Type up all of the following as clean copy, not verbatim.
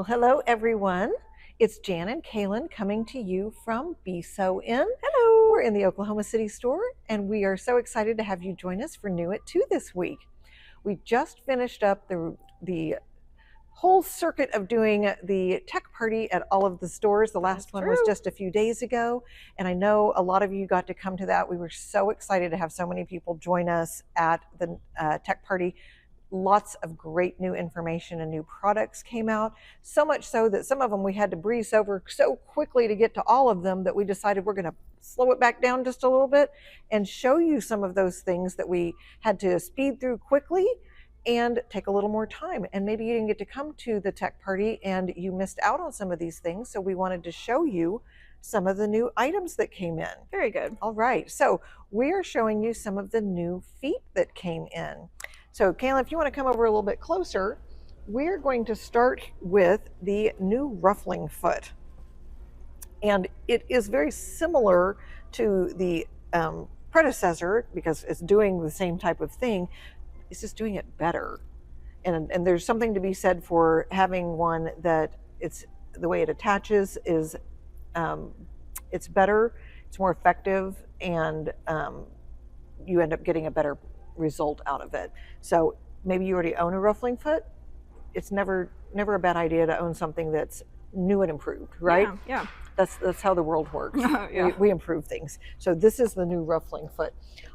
Well, hello everyone. It's Jan and Kaylin coming to you from Be So In. Hello. We're in the Oklahoma City store, and we are so excited to have you join us for New at 2 this week. We just finished up the whole circuit of doing the tech party at all of the stores. The last one was just a few days ago, and I know a lot of you got to come to that. We were so excited to have so many people join us at the tech party. Lots of great new information and new products came out, so much so that some of them we had to breeze over so quickly to get to all of them that we decided we're going to slow it back down just a little bit and show you some of those things that we had to speed through quickly and take a little more time. And maybe you didn't get to come to the tech party and you missed out on some of these things, so we wanted to show you some of the new items that came in. Very good. All right, so we are showing you some of the new feet that came in. So Kayla, if you want to come over a little bit closer, we're going to start with the new ruffling foot. And it is very similar to the predecessor because it's doing the same type of thing. It's just doing it better. And there's something to be said for having one that it's the way it attaches is it's better, it's more effective, and you end up getting a better result out of it. So maybe you already own a ruffling foot. It's never a bad idea to own something that's new and improved, right? Yeah. That's how the world works. Yeah. We improve things. So this is the new ruffling foot.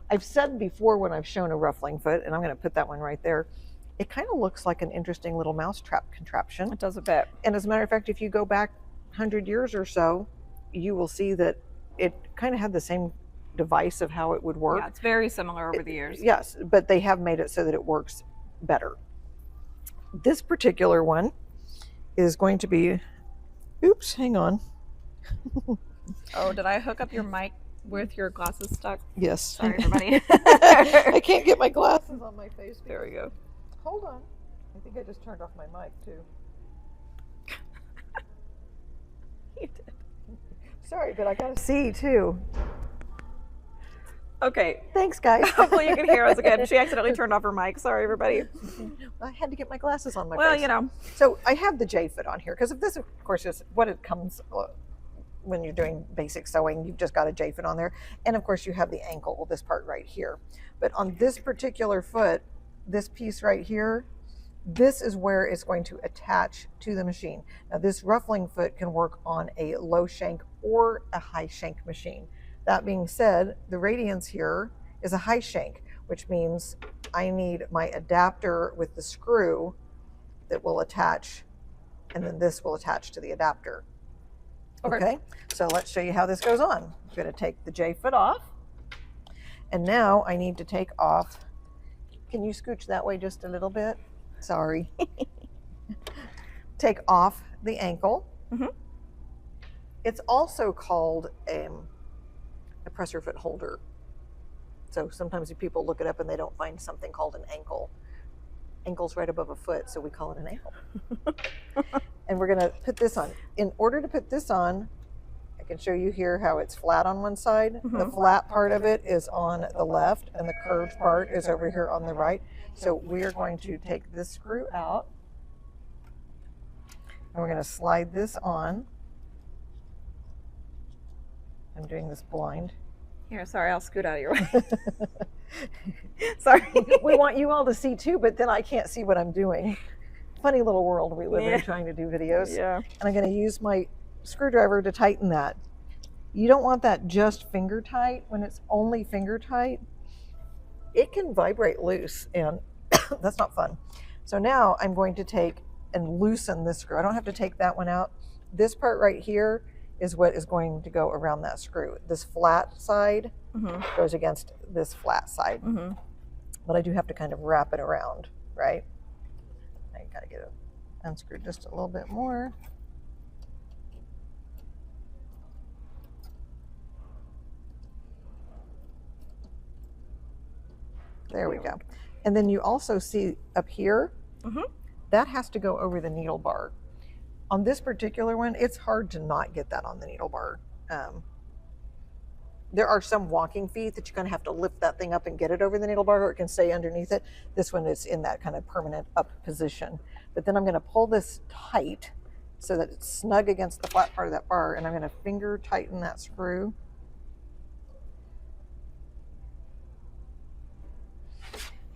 I've said before when I've shown a ruffling foot, and I'm going to put that one right there, it kind of looks like an interesting little mousetrap contraption. It does a bit. And as a matter of fact, if you go back 100 years or so, you will see that it kind of had the same device of how it would work. Yeah, it's very similar over the years. Yes, but they have made it so that it works better. This particular one is going to be, oops, hang on. Oh, did I hook up your mic with your glasses stuck? Yes. Sorry, everybody. I can't get my glasses on my face. There we go. Hold on. I think I just turned off my mic too. You did. Sorry, but I gotta see too. Okay. Thanks, guys. Hopefully you can hear us again. She accidentally turned off her mic. Sorry, everybody. I had to get my glasses on my Well, face. you know. So I have the J-foot on here because if this, of course, is what it comes when you're doing basic sewing. You've just got a J-foot on there, and of course you have the ankle, this part right here. But on this particular foot, this piece right here, this is where it's going to attach to the machine. Now this ruffling foot can work on a low shank or a high shank machine. That being said, the Radiance here is a high shank, which means I need my adapter with the screw that will attach, and then this will attach to the adapter. Okay, so let's show you how this goes on. I'm going to take the J-foot off, and now I need to take off. Can you scooch that way just a little bit? Sorry. Take off the ankle. Mm-hmm. It's also called a presser foot holder. So sometimes people look it up and they don't find something called an ankle. Ankle's right above a foot, so we call it an ankle. And we're going to put this on. In order to put this on, I can show you here how it's flat on one side. Mm-hmm. The flat part of it is on the left, and the curved part is over here on the right. So we are going to take this screw out, and we're going to slide this on. I'm doing this blind. Here, sorry, I'll scoot out of your way. Sorry. We want you all to see too, but then I can't see what I'm doing. Funny little world we live in trying to do videos. Yeah. And I'm going to use my screwdriver to tighten that. You don't want that just finger tight. When it's only finger tight, it can vibrate loose, and that's not fun. So now I'm going to take and loosen this screw. I don't have to take that one out. This part right here is what is going to go around that screw. This flat side goes against this flat side. But I do have to kind of wrap it around, right? I gotta get it unscrewed just a little bit more. There we go. And then you also see up here, that has to go over the needle bar. On this particular one, it's hard to not get that on the needle bar. There are some walking feet that you're going to have to lift that thing up and get it over the needle bar, or it can stay underneath it. This one is in that kind of permanent up position. But then I'm going to pull this tight so that it's snug against the flat part of that bar, and I'm going to finger tighten that screw.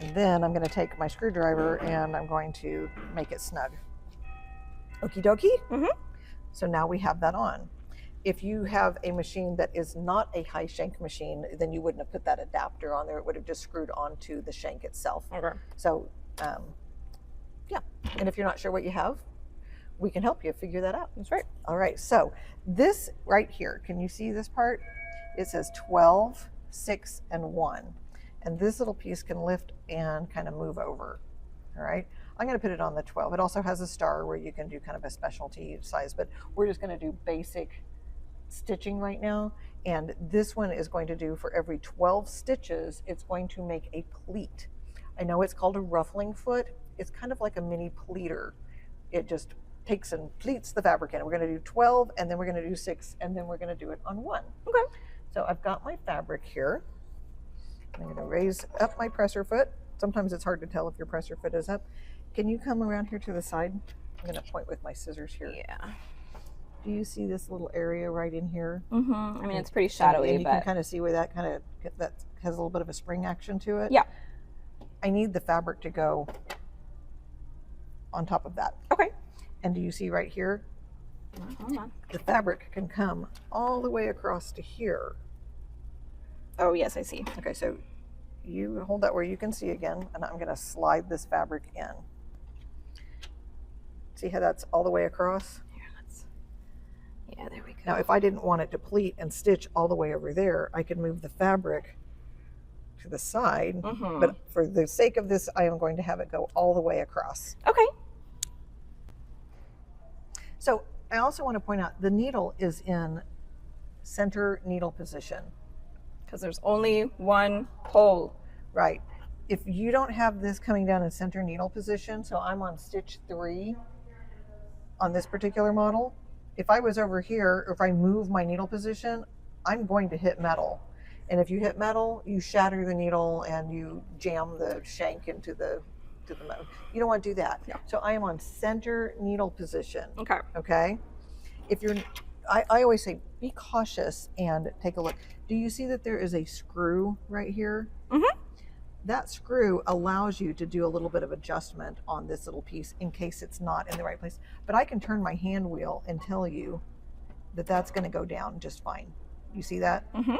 And then I'm going to take my screwdriver and I'm going to make it snug. Okie dokie. Mhm. So now we have that on. If you have a machine that is not a high shank machine, then you wouldn't have put that adapter on there. It would have just screwed onto the shank itself. Okay. So, yeah. And if you're not sure what you have, we can help you figure that out. That's right. All right. So this right here, can you see this part? It says 12, 6, and 1. And this little piece can lift and kind of move over. All right. I'm going to put it on the 12. It also has a star where you can do kind of a specialty size, but we're just going to do basic stitching right now. And this one is going to do for every 12 stitches, it's going to make a pleat. I know it's called a ruffling foot. It's kind of like a mini pleater. It just takes and pleats the fabric in. We're going to do 12, and then we're going to do 6, and then we're going to do it on 1. Okay. So I've got my fabric here. I'm going to raise up my presser foot. Sometimes it's hard to tell if your presser foot is up. Can you come around here to the side? I'm going to point with my scissors here. Yeah. Do you see this little area right in here? Mm-hmm. I mean, it's pretty shadowy, and you but can kind of see where that that has a little bit of a spring action to it. Yeah. I need the fabric to go on top of that. Okay. And do you see right here? Hold on. The fabric can come all the way across to here. Oh, yes, I see. Okay, so you hold that where you can see again, and I'm going to slide this fabric in. See how that's all the way across? Here, yeah, there we go. Now, if I didn't want it to pleat and stitch all the way over there, I could move the fabric to the side. Mm-hmm. But for the sake of this, I am going to have it go all the way across. Okay. So I also want to point out the needle is in center needle position. Because there's only one hole. Right. If you don't have this coming down in center needle position, so I'm on stitch 3 on this particular model, if I was over here, or if I move my needle position, I'm going to hit metal. And if you hit metal, you shatter the needle and you jam the shank into the metal. You don't want to do that. Yeah. So I am on center needle position. Okay. Okay. If you're, I always say be cautious and take a look. Do you see that there is a screw right here? Mm-hmm. That screw allows you to do a little bit of adjustment on this little piece in case it's not in the right place. But I can turn my hand wheel and tell you that that's going to go down just fine. You see that? Mm-hmm.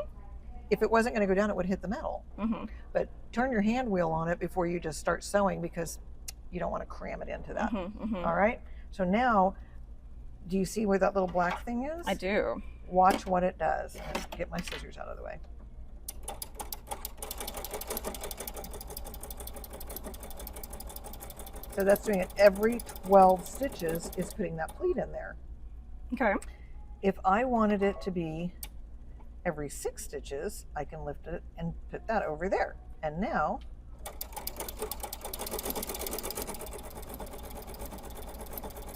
If it wasn't going to go down, it would hit the metal. Mm-hmm. But turn your hand wheel on it before you just start sewing, because you don't want to cram it into that. Mm-hmm. Mm-hmm. All right. So now, do you see where that little black thing is? I do. Watch what it does. Let's get my scissors out of the way. So that's doing it every 12 stitches is putting that pleat in there. Okay. If I wanted it to be every 6 stitches, I can lift it and put that over there. And now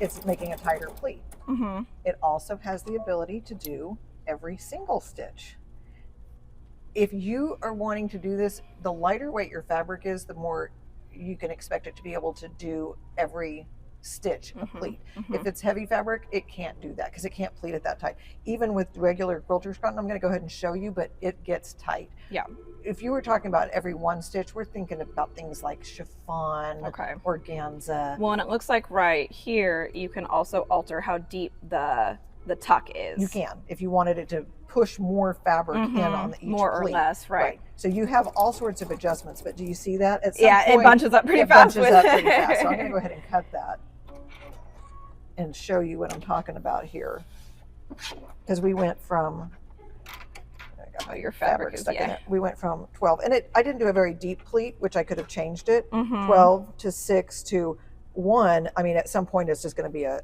it's making a tighter pleat. Mm-hmm. It also has the ability to do every single stitch. If you are wanting to do this, the lighter weight your fabric is, the more you can expect it to be able to do every stitch of pleat. Mm-hmm. If it's heavy fabric, it can't do that because it can't pleat it that tight. Even with regular quilter's cotton, I'm going to go ahead and show you, but it gets tight. Yeah. If you were talking about every 1 stitch, we're thinking about things like chiffon, Okay. organza. Well, and it looks like right here you can also alter how deep the tuck is. You can, if you wanted it to push more fabric in on each more pleat. or less, right. So you have all sorts of adjustments, but do you see that? At some Yeah, point, it bunches up pretty it fast. bunches up pretty fast. So I'm going to go ahead and cut that and show you what I'm talking about here. Because we went from, I got my your fabric is, stuck in yeah. it. We went from 12, and I didn't do a very deep pleat, which I could have changed it. Mm-hmm. 12 to 6 to 1. I mean, at some point it's just going to be a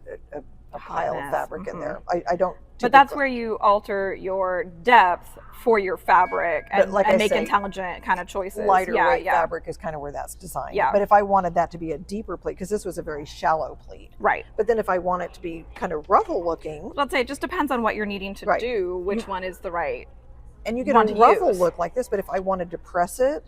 pile of mess. fabric in Mhm. there. I don't. But that's where you alter your depth for your fabric and, like I make say, intelligent kind of choices. lighter weight fabric is kind of where that's designed. Yeah. But if I wanted that to be a deeper pleat, because this was a very shallow pleat. Right. But then if I want it to be kind of ruffle looking, Let's say it just depends on what you're needing to Right. do, which one is the right. and you get one a to ruffle use. look like this, but if I wanted to press it,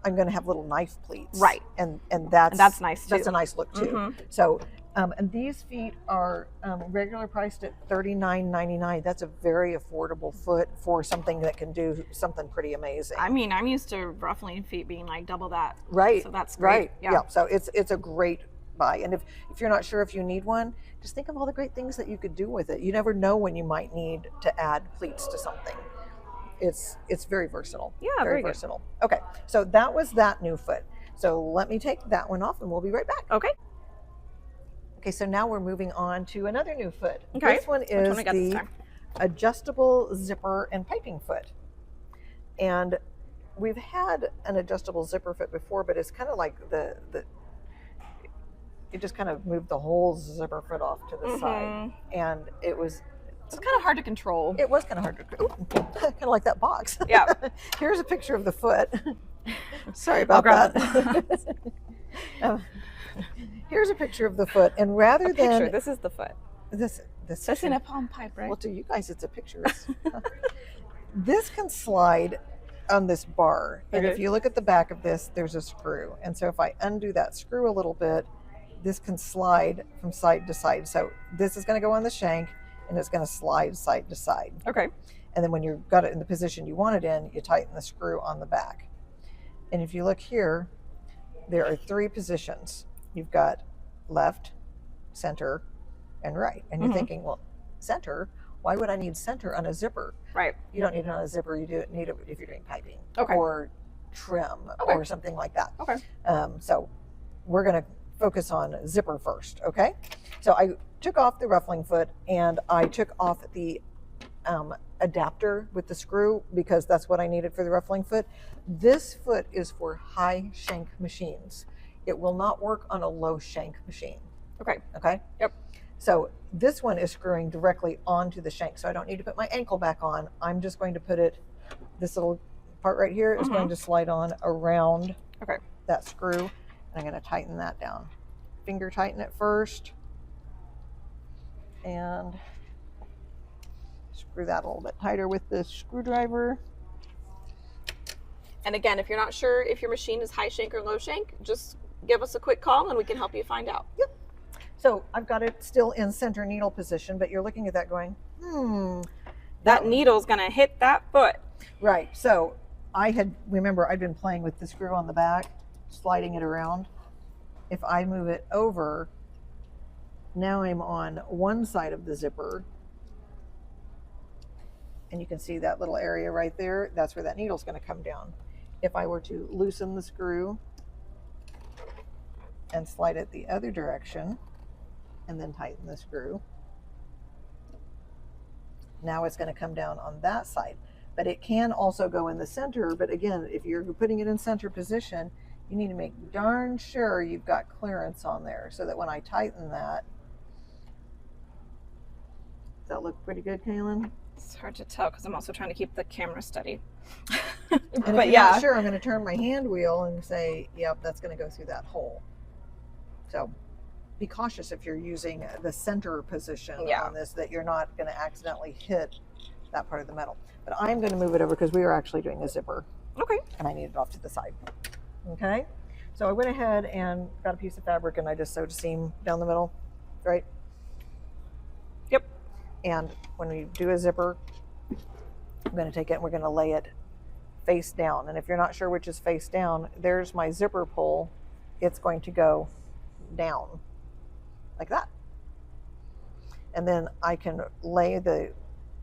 I'm going to have little knife pleats. Right. And that's And that's nice too. That's a nice look too. Mhm. So And these feet are regular priced at $39.99. That's a very affordable foot for something that can do something pretty amazing. I mean, I'm used to ruffling feet being like double that. Right. So that's great. Right. Yeah. So it's a great buy. And if you're not sure if you need one, just think of all the great things that you could do with it. You never know when you might need to add pleats to something. It's very versatile. Yeah, very good. versatile. Okay. So that was that new foot. So let me take that one off and we'll be right back. Okay. Okay, so now we're moving on to another new foot. Okay. This one is the adjustable zipper and piping foot. And we've had an adjustable zipper foot before, but it's kind of like it just kind of moved the whole zipper foot off to the side. And it's kind of hard to control. It was kind of hard to kind of like that box. Yeah. Here's a picture of the foot. Sorry about that. Here's a picture of the foot, and rather than this is the foot. This That's in a palm pipe, right? Well, to you guys, it's a picture. This can slide on this bar, and if you look at the back of this, there's a screw, and so if I undo that screw a little bit, this can slide from side to side. So this is going to go on the shank, and it's going to slide side to side. Okay. And then when you've got it in the position you want it in, you tighten the screw on the back. And if you look here, there are 3 positions. You've got left, center, and right. And you're thinking, well, center? Why would I need center on a zipper? Right. You don't need it on a zipper. You need it if you're doing piping or trim or something like that. Okay. So we're going to focus on zipper first, okay? So I took off the ruffling foot and I took off the adapter with the screw because that's what I needed for the ruffling foot. This foot is for high shank machines. It will not work on a low shank machine. Okay? Yep. So this one is screwing directly onto the shank, so I don't need to put my ankle back on. I'm just going to put it, this little part right here is going to slide on around that screw, and I'm going to tighten that down. Finger tighten it first, and screw that a little bit tighter with the screwdriver. And again, if you're not sure if your machine is high shank or low shank, just give us a quick call and we can help you find out. Yep. So I've got it still in center needle position, but you're looking at that going, that needle's gonna hit that foot. Right. So remember I'd been playing with the screw on the back, sliding it around. If I move it over, now I'm on one side of the zipper. And you can see that little area right there. That's where that needle's going to come down. If I were to loosen the screw and slide it the other direction and then tighten the screw, now it's going to come down on that side. But it can also go in the center. But again, if you're putting it in center position, you need to make darn sure you've got clearance on there so that when I tighten that, does that look pretty good, Kaylin? It's hard to tell because I'm also trying to keep the camera steady. And but if you're not sure, I'm going to turn my hand wheel and say, yep, that's going to go through that hole. So be cautious if you're using the center position on this, that you're not going to accidentally hit that part of the metal. But I'm going to move it over because we are actually doing a zipper. Okay. And I need it off to the side. Okay. So I went ahead and got a piece of fabric and I just sewed a seam down the middle, right? Yep. And when we do a zipper, I'm going to take it and we're going to lay it face down. And if you're not sure which is face down, there's my zipper pull. It's going to go down like that. And then I can lay the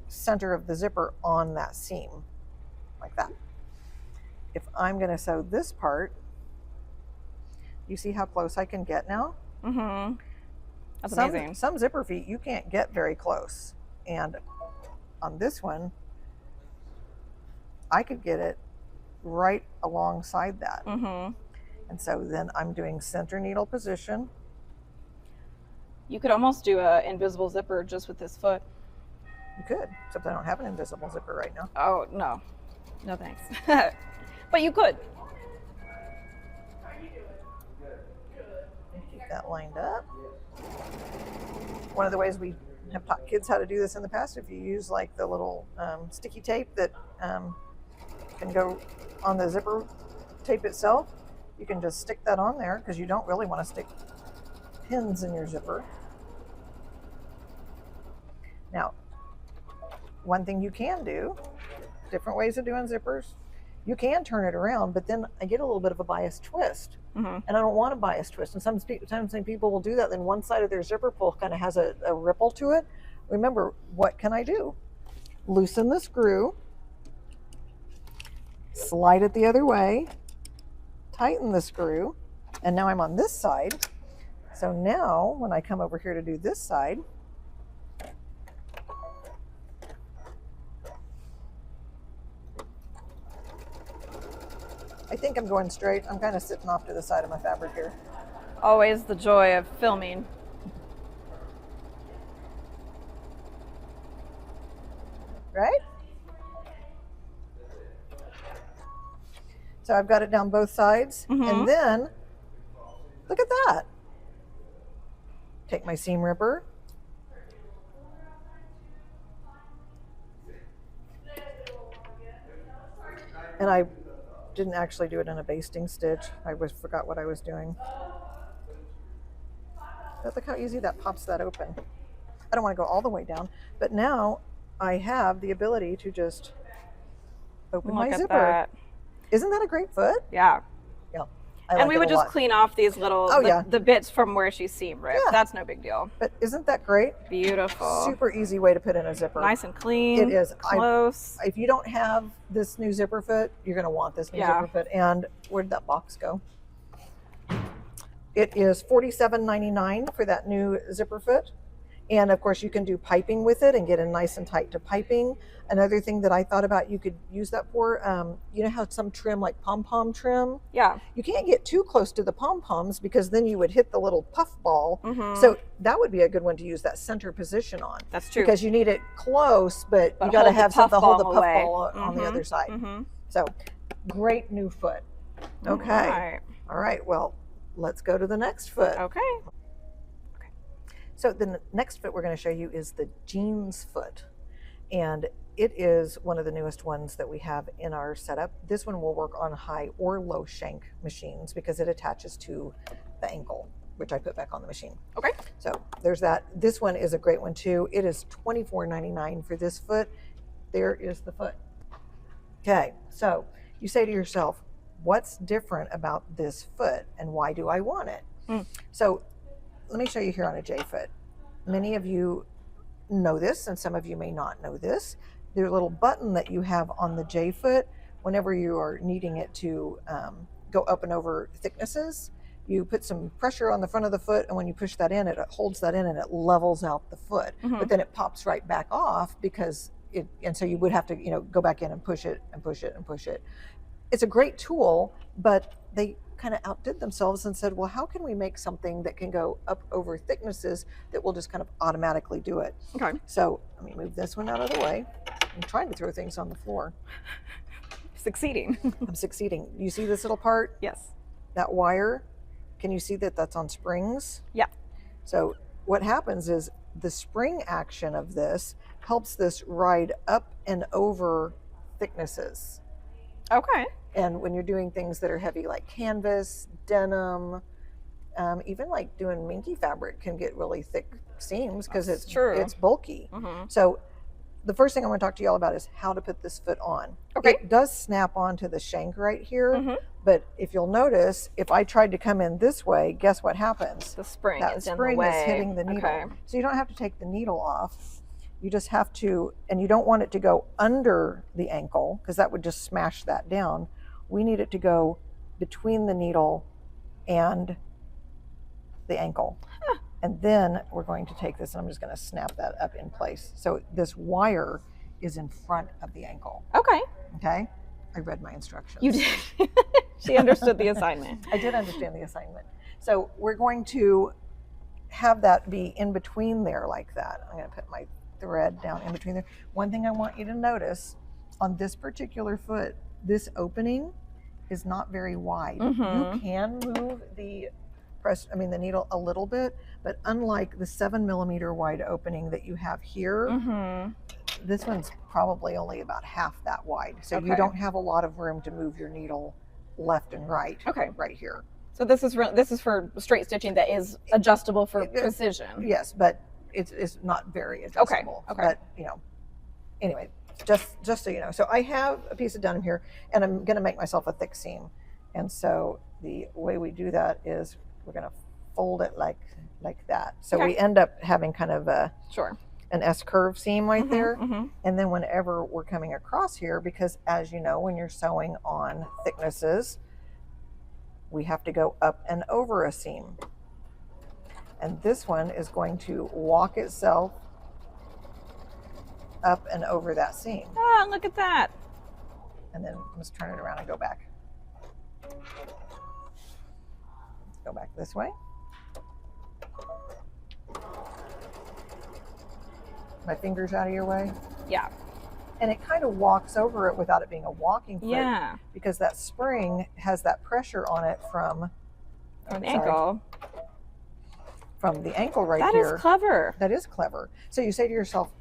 center of the zipper on that seam like that. If I'm going to sew this part, you see how close I can get now? Mm-hmm. That's amazing. Some zipper feet you can't get very close. And on this one, I could get it right alongside that. Mm-hmm. And so then I'm doing center needle position. You could almost do an invisible zipper just with this foot. You could, except I don't have an invisible zipper right now. Oh, no. No thanks. But you could. Keep that lined up. One of the ways we have taught kids how to do this in the past, if you use like the little sticky tape that can go on the zipper tape itself, you can just stick that on there because you don't really want to stick pins in your zipper. Now, one thing you can do, different ways of doing zippers, you can turn it around, but then I get a little bit of a bias twist. And I don't want a bias twist. And sometimes people will do that. Then one side of their zipper pull kind of has a ripple to it. Remember, what can I do? Loosen the screw, slide it the other way, tighten the screw, and now I'm on this side. So now when I come over here to do this side, I think I'm going straight. I'm kind of sitting off to the side of my fabric here. Always the joy of filming. Right? So I've got it down both sides. And then, look at that. Take my seam ripper. And I didn't actually do it in a basting stitch. I forgot what I was doing. But look how easy that pops that open. I don't want to go all the way down, but now I have the ability to just open my zipper. That. Isn't that a great foot? Yeah. Yeah. And we would just clean off these little, the bits from where she seam ripped. Yeah. That's no big deal. But isn't that great? Beautiful. Super easy way to put in a zipper. Nice and clean. It is. Close. If you don't have this new zipper foot, you're going to want this new zipper foot. And where did that box go? It is $47.99 for that new zipper foot. And of course you can do piping with it and get it nice and tight to piping. Another thing that I thought about you could use that for, you know how some trim like pom-pom trim? Yeah. You can't get too close to the pom-poms because then you would hit the little puff ball. So that would be a good one to use that center position on. That's true. Because you need it close, but you got to have something to hold the puff ball on the other side. So great new foot. Okay. All right. Well, let's go to the next foot. Okay. So the next foot we're going to show you is the jeans foot. And it is one of the newest ones that we have in our setup. This one will work on high or low shank machines because it attaches to the ankle, which I put back on the machine. Okay. So there's that. This one is a great one too. It is $24.99 for this foot. There is the foot. Okay, so you say to yourself, what's different about this foot and why do I want it? So let me show you here on a J foot. Many of you know this and some of you may not know this. There's a little button that you have on the J foot whenever you are needing it to go up and over thicknesses. You put some pressure on the front of the foot, and when you push that in, it holds that in and it levels out the foot. But then it pops right back off because and so you would have to, go back in and push it and push it and push it. It's a great tool, but they kind of outdid themselves and said, well, how can we make something that can go up over thicknesses that will just kind of automatically do it? Okay. So let me move this one out of the way. I'm trying to throw things on the floor. Succeeding. I'm succeeding. You see this little part? Yes. That wire? Can you see that that's on springs? Yeah. So what happens is the spring action of this helps this ride up and over thicknesses. Okay. And when you're doing things that are heavy like canvas, denim, even like doing minky fabric can get really thick seams because it's bulky. So the first thing I want to talk to you all about is how to put this foot on. Okay. It does snap onto the shank right here, but if you'll notice, if I tried to come in this way, guess what happens? The spring That is spring in the way. is hitting the needle. Okay. So you don't have to take the needle off. You just have to, and you don't want it to go under the ankle because that would just smash that down. We need it to go between the needle and the ankle. And then we're going to take this and I'm just going to snap that up in place. So this wire is in front of the ankle. Okay. Okay. I read my instructions. You did. She understood the assignment. I did understand the assignment. So we're going to have that be in between there like that. I'm going to put my thread down in between there. One thing I want you to notice on this particular foot, this opening is not very wide. You can move the needle a little bit, but unlike the 7mm wide opening that you have here, this one's probably only about half that wide. So you don't have a lot of room to move your needle left and right. Okay. Right here. So this is for straight stitching that is adjustable for precision. Yes, but it's not very adjustable. Okay. But anyway, just so you know. So I have a piece of denim here, and I'm going to make myself a thick seam. And so the way we do that is we're going to fold it like that. So we end up having kind of an S-curve seam right there. And then whenever we're coming across here, because as you know, when you're sewing on thicknesses, we have to go up and over a seam. And this one is going to walk itself up and over that seam. Oh, look at that. And then let's turn it around and go back. Go back this way. My fingers out of your way. Yeah. And it kind of walks over it without it being a walking foot. Yeah. Because that spring has that pressure on it from an ankle. From the ankle right here. That is clever. That is clever. So you say to yourself,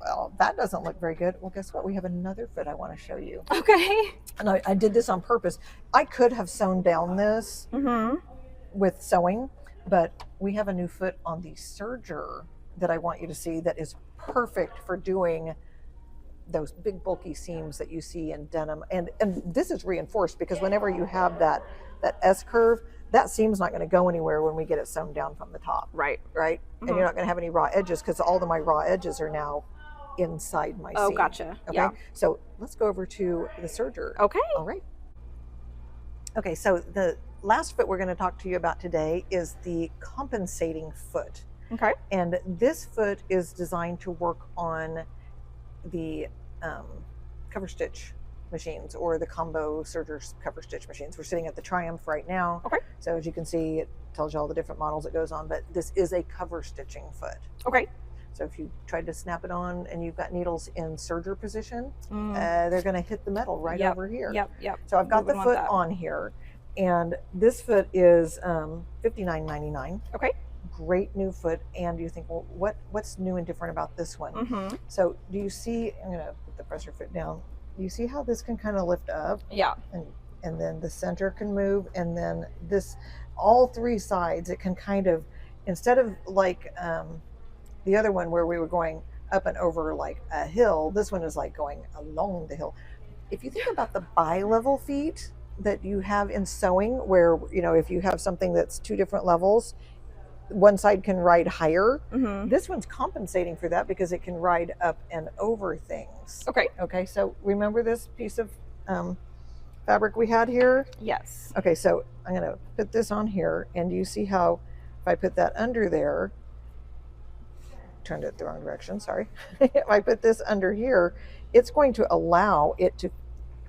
well, that doesn't look very good. Well, guess what? We have another foot I want to show you. Okay. And I did this on purpose. I could have sewn down this with sewing, but we have a new foot on the serger that I want you to see that is perfect for doing those big bulky seams that you see in denim. And this is reinforced because whenever you have that S-curve, that seam's not going to go anywhere when we get it sewn down from the top. Right. And you're not going to have any raw edges because all of my raw edges are now inside my seam. Oh, gotcha. Okay. Yeah. So let's go over to the serger. Okay. All right. Okay. So the last foot we're going to talk to you about today is the compensating foot. Okay. And this foot is designed to work on the cover stitch machines or the combo serger cover stitch machines. We're sitting at the Triumph right now. Okay. So as you can see, it tells you all the different models it goes on, but this is a cover stitching foot. Okay. So if you tried to snap it on and you've got needles in serger position, they're going to hit the metal right over here. Yep. So I've got the foot on here, and this foot is $59.99. Okay. Great new foot. And you think, well, what's new and different about this one? So do you see? I'm going to put the presser foot down. Do you see how this can kind of lift up? Yeah. And then the center can move, and then this, all three sides, it can kind of, instead of like the other one where we were going up and over like a hill, this one is like going along the hill. If you think about the bi-level feet that you have in sewing, where, if you have something that's two different levels, one side can ride higher. This one's compensating for that because it can ride up and over things. Okay, so remember this piece of fabric we had here? Yes. Okay, so I'm going to put this on here, and you see how if I put that under there, turned it the wrong direction, sorry. If I put this under here, it's going to allow it to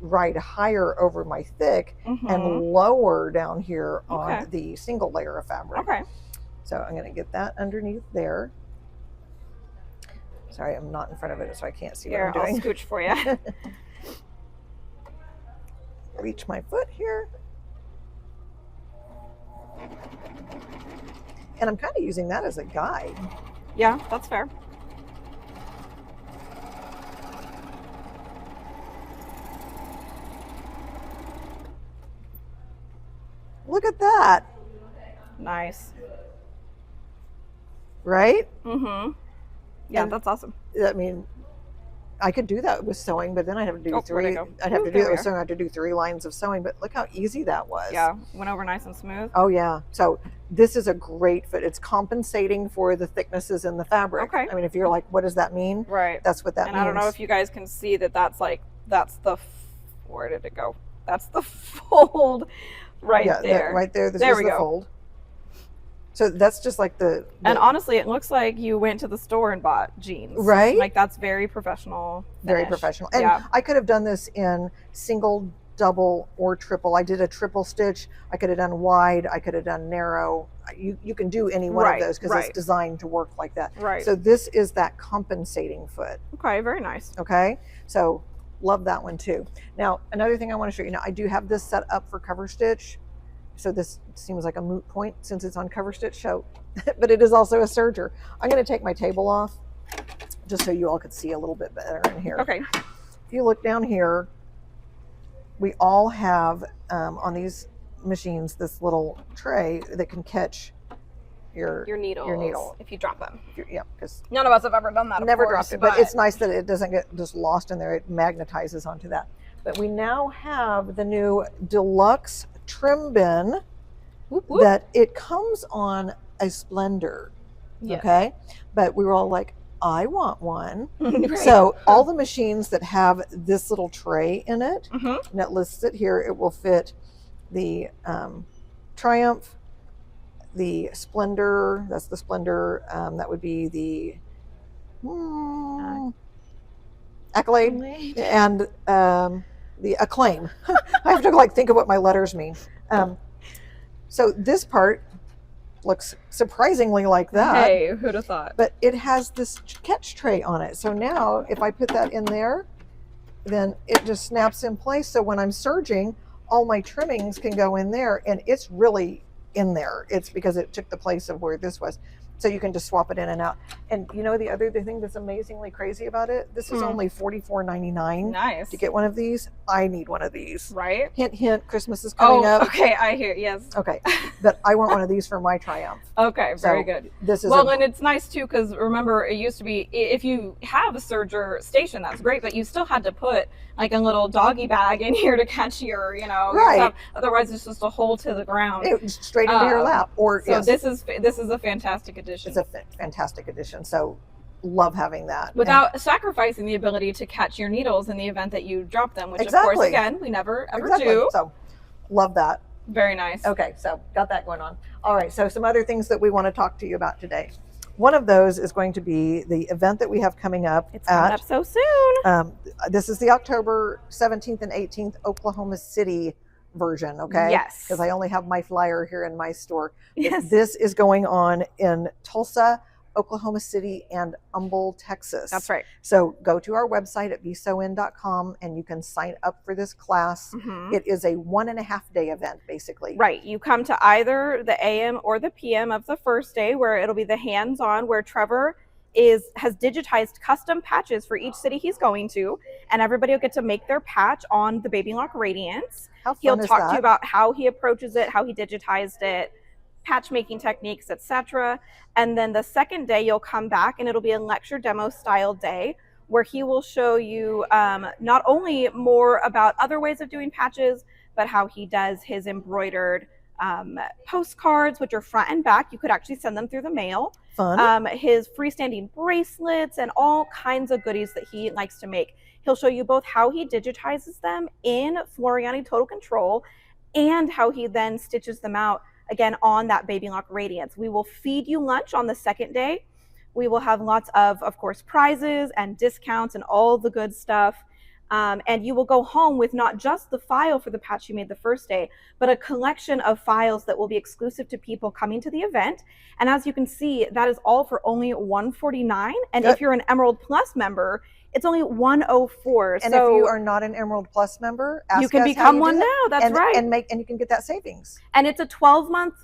ride higher over my thick and lower down here on the single layer of fabric. Okay. So I'm going to get that underneath there. Sorry, I'm not in front of it, so I can't see what I'm doing. I'll scooch for you. Reach my foot here. And I'm kind of using that as a guide. Yeah, that's fair. Look at that. Nice. Right? Yeah, And that's awesome. I mean, I could do that with sewing, but then I'd have to do three. I'd have to do that with sewing. I have to do 3 lines of sewing, but look how easy that was. Yeah, went over nice and smooth. Oh yeah. So this is a great fit. It's compensating for the thicknesses in the fabric. Okay. I mean, if you're like, what does that mean? Right. That's what that means. And I don't know if you guys can see that's the, where did it go? That's the fold right there. Right there. This there is we the go. fold. So that's just like the and honestly, it looks like you went to the store and bought jeans. Right? Like that's very professional. Very finish. professional. And I could have done this in single, double, or triple. I did a triple stitch. I could have done wide. I could have done narrow. You can do any one of those because it's designed to work like that. Right. So this is that compensating foot. Okay, very nice. Okay. So love that one too. Now, another thing I want to show you. Now, I do have this set up for cover stitch. So this seems like a moot point since it's on cover stitch show, but it is also a serger. I'm going to take my table off just so you all could see a little bit better in here. Okay. If you look down here, we all have on these machines this little tray that can catch your needles if you drop them. yeah, because None of us have ever done that. never of course, dropped it, but it's nice that it doesn't get just lost in there. It magnetizes onto that. But we now have the new deluxe trim bin whoop, whoop. that it comes on a Splendor. Yes. Okay, but we were all like, I want one. Right. So all the machines that have this little tray in it, Mhm. and it lists it here, it will fit the Triumph, the Splendor, that's the Splendor, that would be the Accolade, and the Acclaim. I have to like think of what my letters mean. So this part looks surprisingly like that. Hey, who'd have thought? But it has this catch tray on it. So now if I put that in there, then it just snaps in place. So when I'm surging, all my trimmings can go in there, and it's really in there. It's because it took the place of where this was. So you can just swap it in and out. And you know the other thing that's amazingly crazy about it? This is only $44.99 Nice. to get one of these. I need one of these. Right? Hint, hint, Christmas is coming up. Okay, I hear, yes. Okay, but I want one of these for my Triumph. Okay, very So good. This is Well, and it's nice too, because remember, it used to be, if you have a serger station, that's great, but you still had to put like a little doggy bag in here to catch your, your Right. stuff. Otherwise, it's just a hole to the ground. straight into your lap. Or So yes, this is a fantastic addition. it's a fantastic addition. So love having that. Without sacrificing the ability to catch your needles in the event that you drop them, which of Exactly. course, again, we never ever Exactly. do. So love that. Very nice. Okay, so got that going on. All right, so some other things that we want to talk to you about today. One of those is going to be the event that we have coming up It's coming up so soon. this is the October 17th and 18th Oklahoma City version, okay? Yes. Because I only have my flyer here in my store. Yes. This is going on in Tulsa, Oklahoma City, and Humble, Texas. That's right. So go to our website at bson.com and you can sign up for this class. Mhm. It is a 1.5 day event, basically. Right. You come to either the AM or the PM of the first day, where it'll be the hands-on, where Trevor has digitized custom patches for each city he's going to, and everybody will get to make their patch on the Baby Lock Radiance. How fun He'll is talk that? to you about how he approaches it, how he digitized it, patch making techniques, etc. And then the second day you'll come back and it'll be a lecture demo style day where he will show you not only more about other ways of doing patches, but how he does his embroidered postcards, which are front and back. You could actually send them through the mail. Fun. His freestanding bracelets and all kinds of goodies that he likes to make. He'll show you both how he digitizes them in Floriani Total Control and how he then stitches them out again on that Baby Lock Radiance. We will feed you lunch on the second day. We will have lots of course, prizes and discounts and all the good stuff. And you will go home with not just the file for the patch you made the first day, but a collection of files that will be exclusive to people coming to the event. And as you can see, that is all for only $149. And Yep. if you're an Emerald Plus member, it's only $104. And so if you are not an Emerald Plus member, ask you can us how become you do one that. now. That's right. And you can get that savings. And it's a 12-month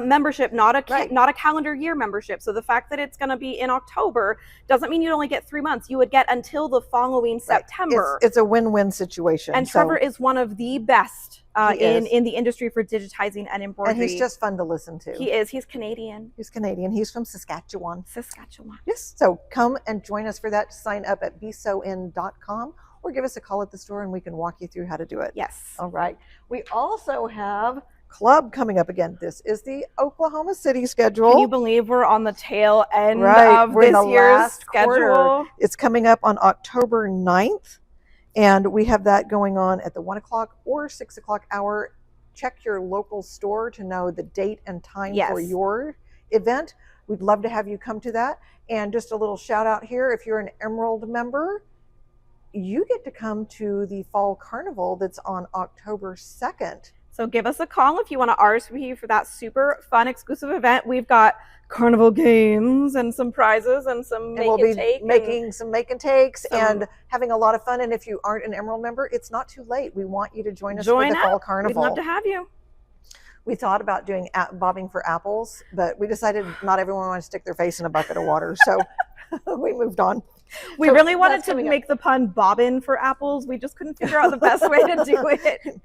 membership, not a Right. not a calendar year membership. So the fact that it's going to be in October doesn't mean you'd only get 3 months. You would get until the following Right. September. It's a win-win situation. And So- Trevor is one of the best He is. in the industry for digitizing and embroidery. and he's just fun to listen to. He is. He's Canadian. He's Canadian. He's from Saskatchewan. Saskatchewan. Yes. So come and join us for that. Sign up at bson.com or give us a call at the store and we can walk you through how to do it. Yes. All right. We also have Club coming up again. This is the Oklahoma City schedule. Can you believe we're on the tail end Right, of we're in this the year's last schedule? quarter. It's coming up on October 9th, and we have that going on at the 1 o'clock or 6 o'clock hour. Check your local store to know the date and time Yes. for your event. We'd love to have you come to that. And just a little shout out here, if you're an Emerald member, you get to come to the Fall Carnival that's on October 2nd. So give us a call if you want to RSVP for that super fun exclusive event. We've got carnival games and some prizes and some And make we'll and be take. making some make and takes some- and having a lot of fun. And if you aren't an Emerald member, it's not too late. We want you to join us Join for the up. Fall We'd Carnival. love to have you. We thought about doing bobbing for apples, but we decided not everyone wants to stick their face in a bucket of water. So we moved on. We So really wanted that's to coming up. make the pun bobbin for apples. We just couldn't figure out the best way to do it.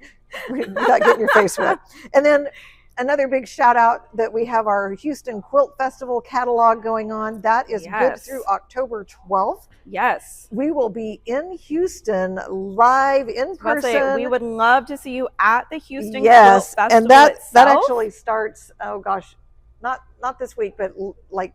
Without getting your face wet. And then another big shout out that we have our Houston Quilt Festival catalog going on. That is good Yes. through October 12th. Yes. We will be in Houston live in Let's person. say we would love to see you at the Houston yes, Quilt Festival and that itself. actually starts. Oh gosh, not this week, but like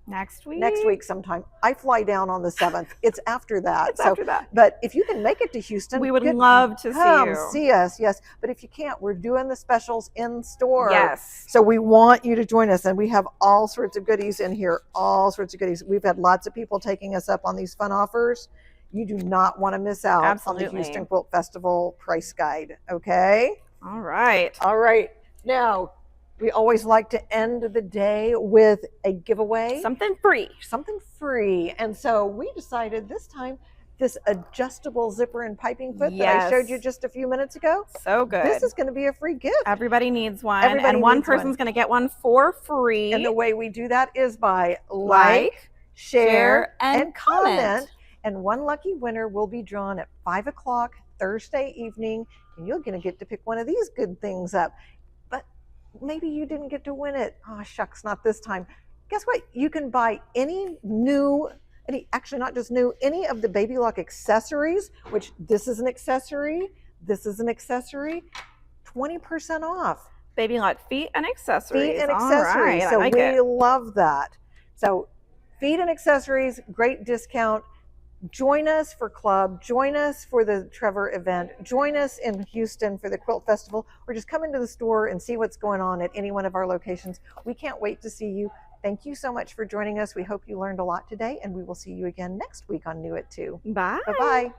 next week. next week sometime. I fly down on the 7th. It's after that. It's after that. But if you can make it to Houston, We would love to come see you. see us. Yes, but if you can't, we're doing the specials in store. Yes. So we want you to join us, and we have all sorts of goodies in here. All sorts of goodies. We've had lots of people taking us up on these fun offers. You do not want to miss out on Absolutely. the Houston Quilt Festival price guide. Okay. All right. All right. Now, we always like to end the day with a giveaway, Something free. something free. And so we decided this time, this adjustable zipper and piping clip that I Yes. showed you just a few minutes ago, So good. this is going to be a free gift. Everybody needs one. Everybody and one needs person's one. going to get one for free. And the way we do that is by Like, share, and comment. And one lucky winner will be drawn at 5 o'clock Thursday evening. And you're going to get to pick one of these good things up. But maybe you didn't get to win it. Oh, shucks, not this time. Guess what? You can buy actually not just new, any of the Baby Lock accessories, which this is an accessory, 20% off. Baby Lock feet and accessories. Feet and All accessories. right, So I like we it. love that. So feet and accessories, great discount. Join us for club, join us for the Trevor event, join us in Houston for the Quilt Festival, or just come into the store and see what's going on at any one of our locations. We can't wait to see you. Thank you so much for joining us. We hope you learned a lot today, and we will see you again next week on New It Too. Bye. Bye-bye.